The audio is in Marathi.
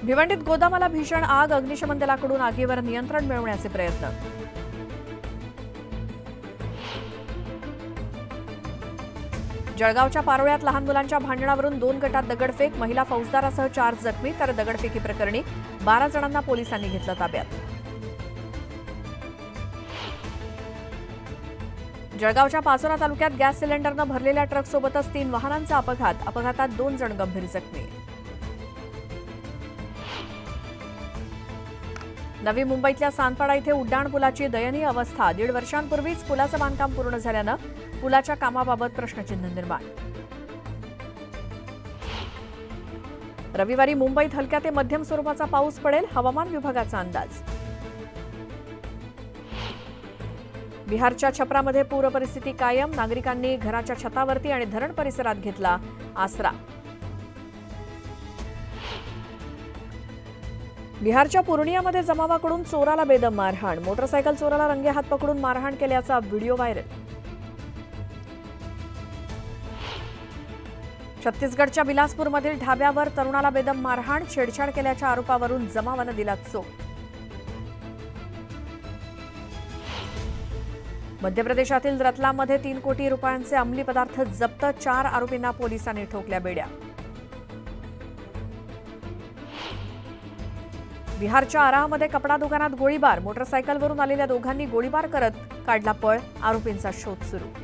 भिवंडीत गोदामाला भीषण आग, अग्निशमन दलाकडून आगीवर नियंत्रण मिळवण्याचे प्रयत्न. जळगावच्या पारोळ्यात लहान मुलांच्या भांडणावरून 2 गटात दगडफेक, महिला फौजदारासह 4 जखमी, तर दगडफेकी प्रकरणी 12 जणांना पोलिसांनी घेतलं ताब्यात. जळगावच्या पाचोरा तालुक्यात गॅस सिलेंडरनं भरलेल्या ट्रकसोबतच 3 वाहनांचा अपघात, अपघातात 2 जण गंभीर जखमी. नवी मुंबईतल्या सांदपाडा इथे उड्डाणपुलाची दयनीय अवस्था. 1.5 वर्षांपूर्वीच पुलाचं बांधकाम पूर्ण झाल्यानं पुलाच्या कामाबाबत प्रश्नचिन्ह निर्माण. रविवारी मुंबईत हलक्या ते मध्यम स्वरूपाचा पाऊस पडेल, हवामान विभागाचा अंदाज. बिहारच्या छपरामध्ये पूर परिस्थिती कायम, नागरिकांनी घराच्या छतावरती आणि धरण परिसरात घेतला आसरा. बिहारच्या पूर्णियामध्ये जमावाकडून चोराला बेदम मारहाण, मोटरसायकल चोराला रंगेहात पकडून मारहाण केल्याचा व्हिडिओ व्हायरल. छत्तीसगडच्या बिलासपूरमधील ढाब्यावर तरुणाला बेदम मारहाण, छेडछाड केल्याच्या आरोपावरून जमावानं दिला चोप. मध्य प्रदेशातील रतलाममध्ये 3 कोटी रुपयांचे अंमली पदार्थ जप्त, 4 आरोपींना पोलिसांनी ठोकल्या बेड्या. बिहारच्या आरामध्ये कपडा दुकानात गोळीबार, मोटरसायकलवरून आलेल्या दोघांनी गोळीबार करत काढला पळ, आरोपींचा शोध सुरू.